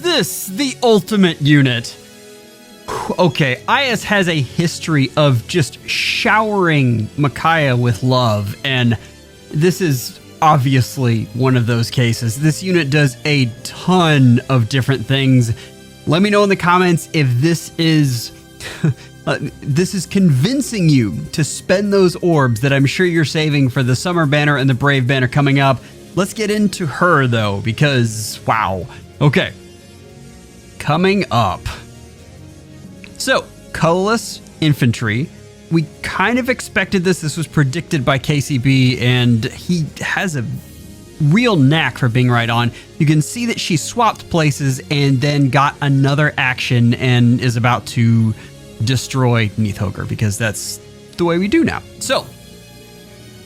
Is this the ultimate unit? Okay, IS has a history of just showering Micaiah with love, and this is obviously one of those cases. This unit does a ton of different things. Let me know in the comments if this is this is convincing you to spend those orbs that I'm sure you're saving for the Summer Banner and the Brave Banner coming up. Let's get into her though, because wow. Okay, coming up. So, colorless infantry. We kind of expected this. This was predicted by KCB, and he has a real knack for being right on. You can see that she swapped places and then got another action and is about to destroy Neathogre, because that's the way we do now. So, all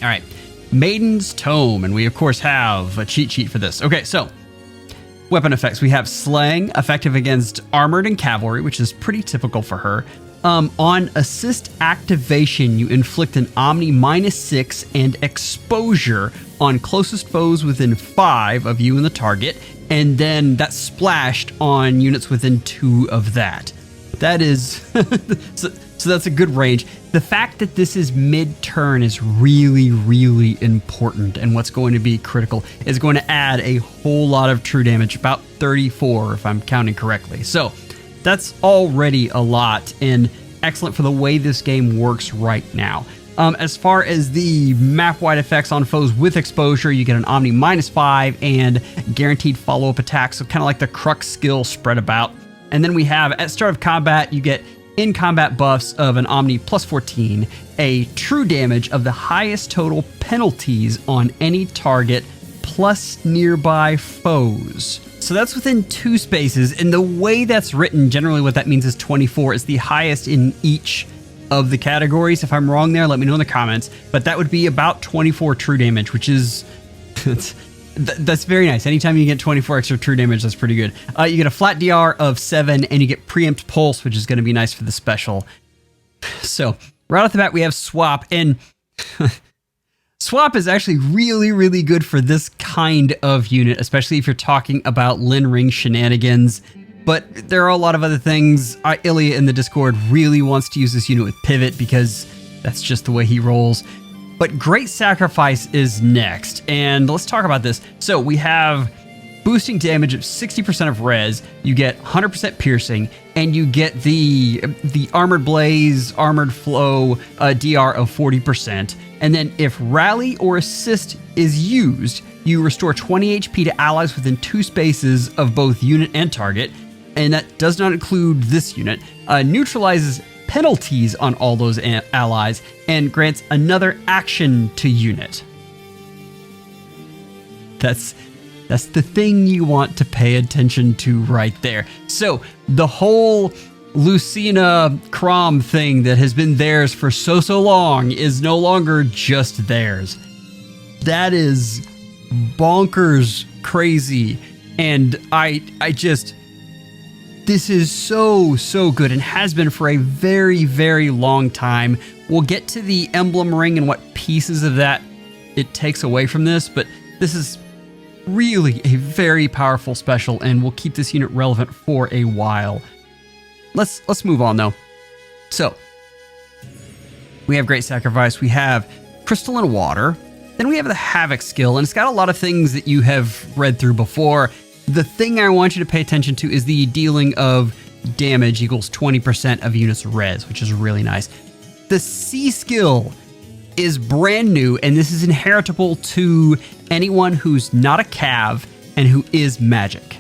right, Maiden's Tome, and we of course have a cheat sheet for this. Okay, so weapon effects. We have Slaying, effective against armored and cavalry, which is pretty typical for her. On assist activation, you inflict an Omni -6 and exposure on closest foes within 5 of you and the target, and then that's splashed on units within 2 of that. That is, so that's a good range. The fact that this is mid-turn is really, really important, and what's going to be critical is going to add a whole lot of true damage, about 34 if I'm counting correctly. So that's already a lot, and excellent for the way this game works right now. As far as the map-wide effects on foes with exposure, you get an Omni -5 and guaranteed follow-up attacks, so kind of like the Crux skill spread about. And then we have, at start of combat, you get in-combat buffs of an Omni +14, a true damage of the highest total penalties on any target, plus nearby foes. So that's within 2 spaces, and the way that's written, generally what that means is 24 is the highest in each of the categories. If I'm wrong there, let me know in the comments, but that would be about 24 true damage, which is, that's very nice. Anytime you get 24 extra true damage, that's pretty good. You get a flat DR of 7, and you get Preempt Pulse, which is going to be nice for the special. So right off the bat, we have Swap, and Swap is actually really, really good for this kind of unit, especially if you're talking about Lin Ring shenanigans. But there are a lot of other things. Ilya in the Discord really wants to use this unit with Pivot because that's just the way he rolls. But Great Sacrifice is next, and let's talk about this. So we have boosting damage of 60% of res, you get 100% piercing, and you get the Armored Blaze, Armored Flow DR of 40%. And then if Rally or Assist is used, you restore 20 HP to allies within 2 spaces of both unit and target, and that does not include this unit. Neutralizes penalties on all those allies, and grants another action to unit. That's the thing you want to pay attention to right there. So the whole Lucina Chrom thing that has been theirs for so long is no longer just theirs. That is bonkers crazy, and I just, this is so good and has been for a very, very long time. We'll get to the Emblem Ring and what pieces of that it takes away from this, but this is really a very powerful special, and we'll keep this unit relevant for a while. Let's move on though. So we have Great Sacrifice, we have Crystalline Water, then we have the Havoc skill, and it's got a lot of things that you have read through before. The thing I want you to pay attention to is the dealing of damage equals 20% of units res, which is really nice. The C skill is brand new, and this is inheritable to anyone who's not a Cav and who is magic.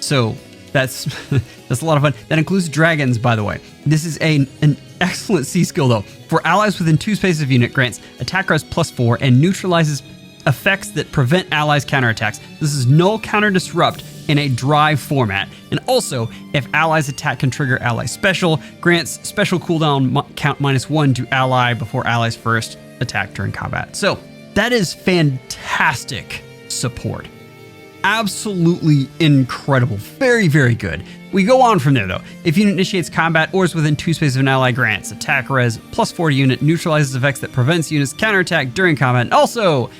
So that's a lot of fun. That includes dragons, by the way. This is an excellent C skill though. For allies within 2 spaces of unit, grants attack res +4 and neutralizes effects that prevent allies' counterattacks. This is null counter disrupt in a dry format. And also, if allies attack can trigger ally special, grants special cooldown count -1 to ally before allies first attack during combat. So that is fantastic support. Absolutely incredible. Very, very good. We go on from there though. If unit initiates combat or is within 2 spaces of an ally, grants attack res +4 to unit, neutralizes effects that prevents units counterattack during combat. And also,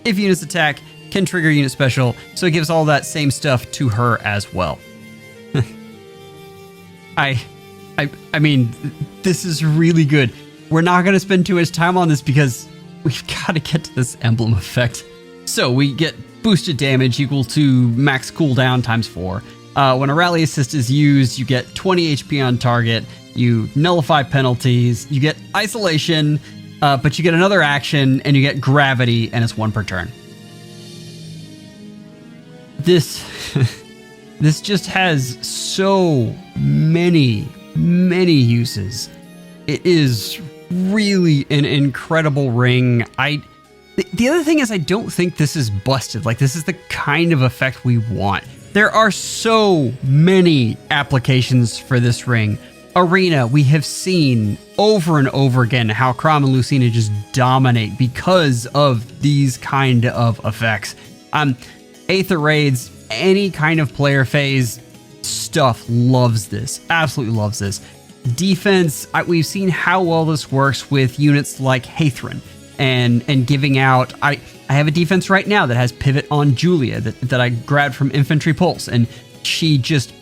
if units attack, can trigger unit special, so it gives all that same stuff to her as well. I mean, this is really good. We're not going to spend too much time on this because we've got to get to this emblem effect. So we get boosted damage equal to max cooldown times 4. When a rally assist is used, you get 20 HP on target. You nullify penalties. You get isolation, but you get another action, and you get gravity, and it's 1 per turn. This just has so many uses. It is really an incredible ring. The other thing is I don't think this is busted. Like, this is the kind of effect we want. There are so many applications for this ring. Arena, we have seen over and over again how Chrom and Lucina just dominate because of these kind of effects. Aether Raids, any kind of player phase stuff loves this. Absolutely loves this. Defense, we've seen how well this works with units like Hathran and giving out. I have a defense right now that has pivot on Julia that I grabbed from Infantry Pulse, and she just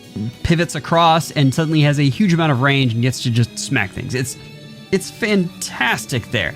pivots across and suddenly has a huge amount of range and gets to just smack things. It's fantastic there.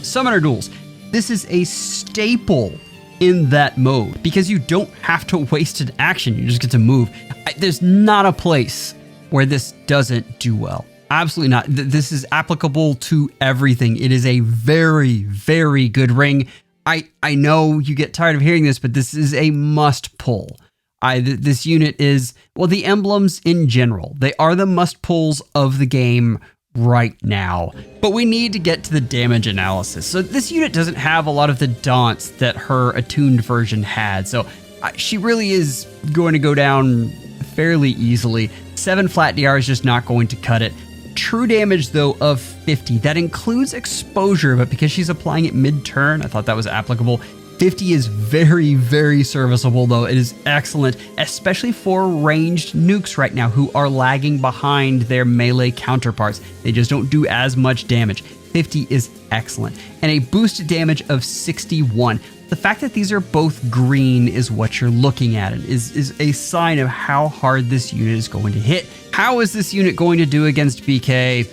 Summoner duels. This is a staple in that mode because you don't have to waste an action. You just get to move. There's not a place where this doesn't do well. Absolutely not. This is applicable to everything. It is a very, very good ring. I know you get tired of hearing this, but this is a must pull. This unit is, well, the emblems in general, they are the must pulls of the game right now. But we need to get to the damage analysis. So this unit doesn't have a lot of the daunts that her attuned version had. So she really is going to go down fairly easily. 7 flat DR is just not going to cut it. True damage, though, of 50. That includes exposure, but because she's applying it mid-turn, I thought that was applicable. 50 is very, very serviceable, though. It is excellent, especially for ranged nukes right now who are lagging behind their melee counterparts. They just don't do as much damage. 50 is excellent. And a boosted damage of 61. The fact that these are both green is what you're looking at. It is a sign of how hard this unit is going to hit. How is this unit going to do against BK?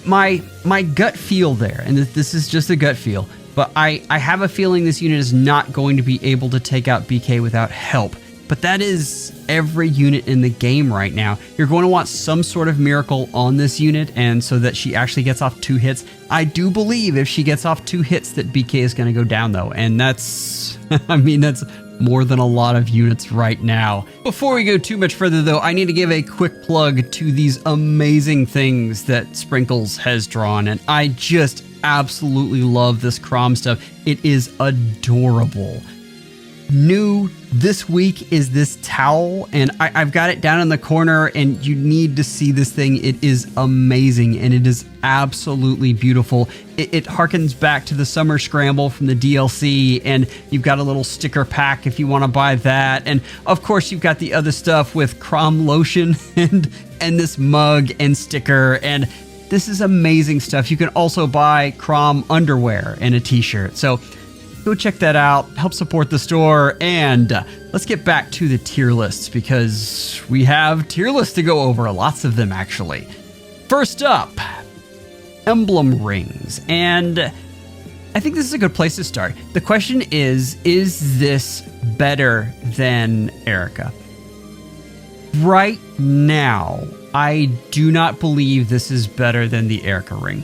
My gut feel there, and this is just a gut feel, but I have a feeling this unit is not going to be able to take out BK without help. But that is every unit in the game right now. You're going to want some sort of miracle on this unit, and so that she actually gets off 2 hits. I do believe if she gets off 2 hits that BK is going to go down, though, and that's, I mean, that's more than a lot of units right now. Before we go too much further, though, I need to give a quick plug to these amazing things that Sprinkles has drawn, and I just absolutely love this Chrom stuff. It is adorable. New this week is this towel, and I've got it down in the corner, and you need to see this thing. It is amazing, and it is absolutely beautiful. It harkens back to the Summer Scramble from the DLC, and you've got a little sticker pack if you want to buy that. And of course, you've got the other stuff with Chrom lotion and this mug and sticker, and this is amazing stuff. You can also buy Chrom underwear and a t-shirt. So go check that out, help support the store, and let's get back to the tier lists because we have tier lists to go over, lots of them actually. First up, emblem rings, and I think this is a good place to start. The question is this better than Erica? Right now, I do not believe this is better than the Erica ring.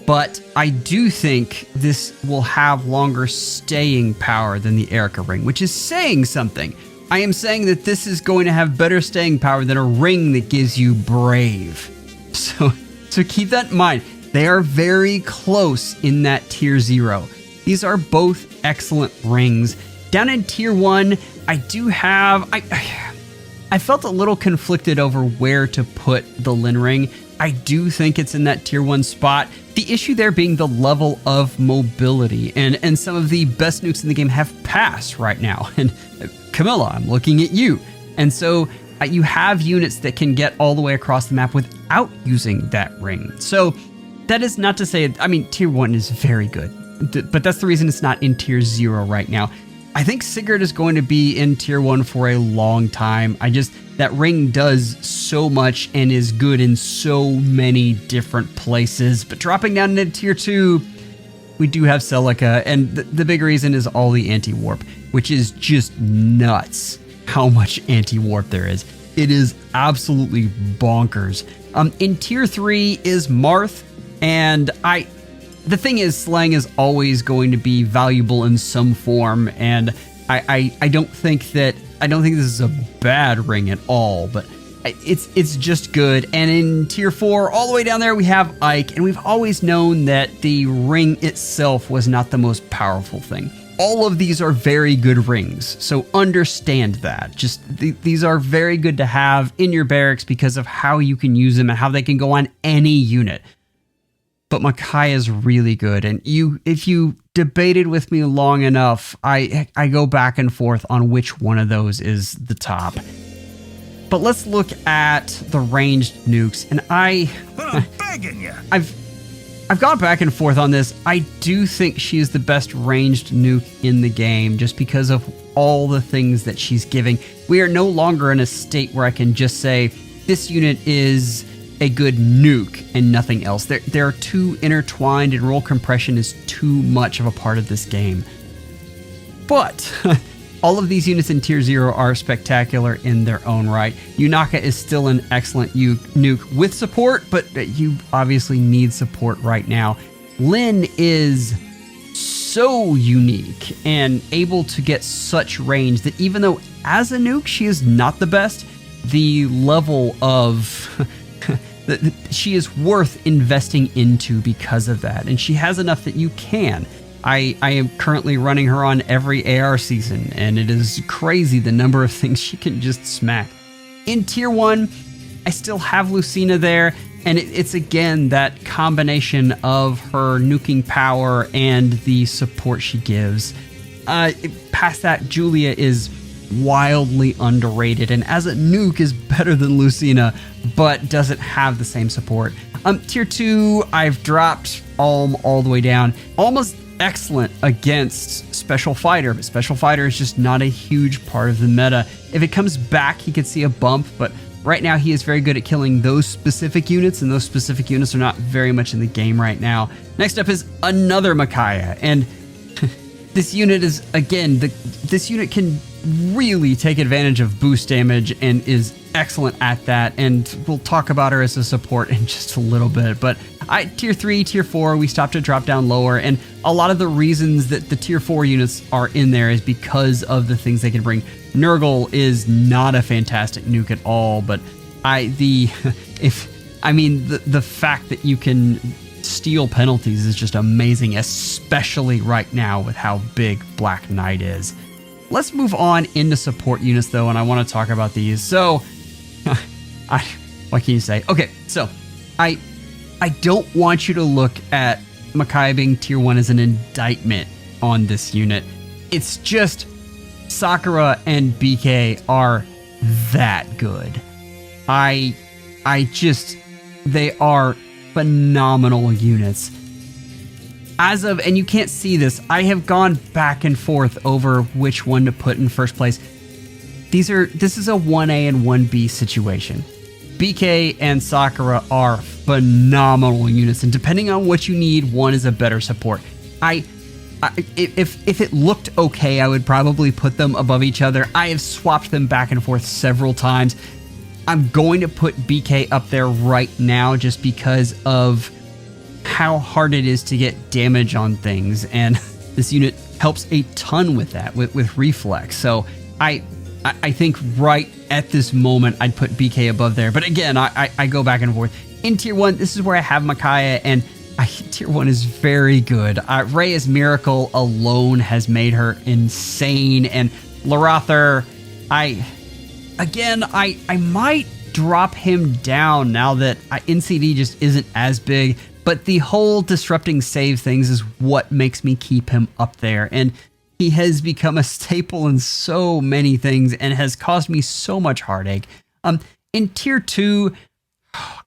But I do think this will have longer staying power than the Erica ring, which is saying something. I am saying that this is going to have better staying power than a ring that gives you Brave. So keep that in mind. They are very close in that tier 0. These are both excellent rings. Down in tier 1, I do have... I felt a little conflicted over where to put the Lin ring. I do think it's in that tier 1 spot. The issue there being the level of mobility, and some of the best nukes in the game have pass right now. And Camilla, I'm looking at you. And so you have units that can get all the way across the map without using that ring. So that is not to say, I mean, tier 1 is very good, but that's the reason it's not in tier 0 right now. I think Sigurd is going to be in tier 1 for a long time. That ring does so much and is good in so many different places. But dropping down into tier 2, we do have Celica, and the big reason is all the anti-warp, which is just nuts how much anti-warp there is. It is absolutely bonkers. In tier 3 is Marth, and the thing is, slang is always going to be valuable in some form, and I don't think this is a bad ring at all, but it's just good. And in tier 4, all the way down there, we have Ike, and we've always known that the ring itself was not the most powerful thing. All of these are very good rings, so understand that. These are very good to have in your barracks because of how you can use them and how they can go on any unit. But Micaiah is really good, and if you debated with me long enough, I go back and forth on which one of those is the top. But let's look at the ranged nukes, and But I'm begging you. I've gone back and forth on this. I do think she is the best ranged nuke in the game just because of all the things that she's giving. We are no longer in a state where I can just say this unit is a good nuke and nothing else. They're too intertwined, and roll compression is too much of a part of this game. But all of these units in tier 0 are spectacular in their own right. Yunaka is still an excellent nuke with support, but you obviously need support right now. Lyn is so unique and able to get such range that even though as a nuke she is not the best, the level of she is worth investing into because of that, and she has enough that you can. I am currently running her on every AR season, and it is crazy the number of things she can just smack. In tier 1, I still have Lucina there, and it's again that combination of her nuking power and the support she gives. Past that, Julia is wildly underrated, and as a nuke is better than Lucina, but doesn't have the same support. Tier 2, I've dropped Alm all the way down. Almost excellent against Special Fighter, but Special Fighter is just not a huge part of the meta. If it comes back, he could see a bump, but right now he is very good at killing those specific units, and those specific units are not very much in the game right now. Next up is another Micaiah, and this unit is, again, this unit can really take advantage of boost damage and is excellent at that, and we'll talk about her as a support in just a little bit. But tier 3, tier 4, we stopped to drop down lower, and a lot of the reasons that the tier 4 units are in there is because of the things they can bring. Nurgle is not a fantastic nuke at all, but the fact that you can steal penalties is just amazing, especially right now with how big Black Knight is. Let's move on into support units, though, and I want to talk about these. So, what can you say? Okay, so I don't want you to look at Micaiah being tier 1 as an indictment on this unit. It's just Sakura and BK are that good. They are phenomenal units. And you can't see this, I have gone back and forth over which one to put in first place. This is a 1A and 1B situation. BK and Sakura are phenomenal units, and depending on what you need, one is a better support. If it looked okay, I would probably put them above each other. I have swapped them back and forth several times. I'm going to put BK up there right now just because of how hard it is to get damage on things, and this unit helps a ton with that, with reflex. So I think right at this moment I'd put BK above there, but again I go back and forth. In tier 1, this is where I have Micaiah, and tier 1 is very good. Rey's Miracle alone has made her insane, and Larather, I might drop him down now that NCD just isn't as big, but the whole disrupting save things is what makes me keep him up there, and he has become a staple in so many things and has caused me so much heartache. In tier 2,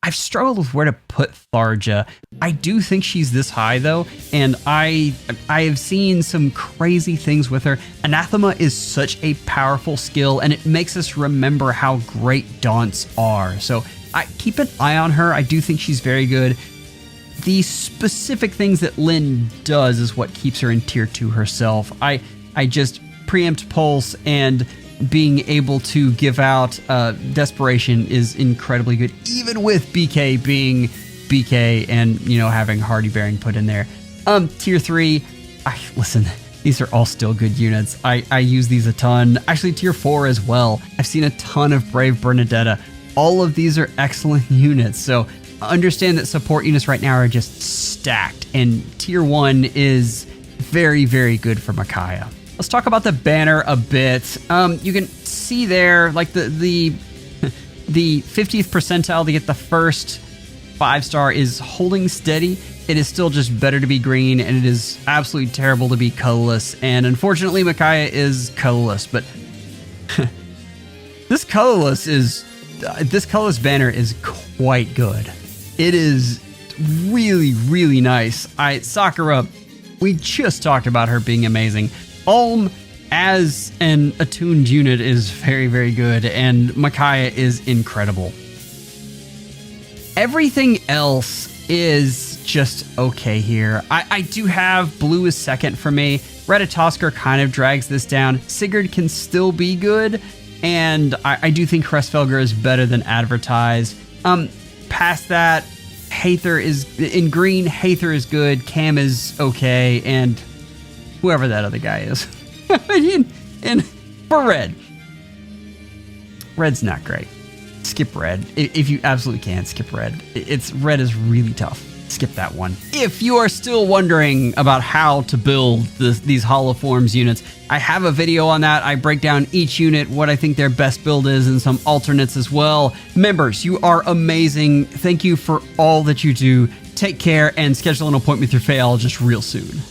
I've struggled with where to put Tharja. I do think she's this high though, and I have seen some crazy things with her. Anathema is such a powerful skill, and it makes us remember how great Daunts are. So I keep an eye on her. I do think she's very good. The specific things that Lynn does is what keeps her in tier 2 herself. I just preempt Pulse, and being able to give out Desperation is incredibly good, even with BK being BK and, you know, having Hardy Bearing put in there. Tier 3, listen, these are all still good units. I use these a ton. Actually, tier 4 as well. I've seen a ton of Brave Bernadetta. All of these are excellent units, so understand that support units right now are just stacked, and tier 1 is very, very good for Micaiah. Let's talk about the banner a bit. You can see there, like the 50th percentile to get the first 5-star is holding steady. It is still just better to be green, and it is absolutely terrible to be colorless. And unfortunately, Micaiah is colorless, but this colorless banner is quite good. It is really, really nice. Sakura, we just talked about her being amazing. Ulm as an attuned unit is very, very good, and Micaiah is incredible. Everything else is just okay here. I do have blue as second for me. Ratatoskr kind of drags this down. Sigurd can still be good, and I do think Hresfelger is better than advertised. Past that, Haether is in green. Haether is good. Cam is okay, and whoever that other guy is. and for red. Red's not great. Skip red. If you absolutely can, skip red. Red is really tough. Skip that one. If you are still wondering about how to build these Holoforms units, I have a video on that. I break down each unit, what I think their best build is, and some alternates as well. Members, you are amazing. Thank you for all that you do. Take care, and schedule an appointment with your FEHologist real soon.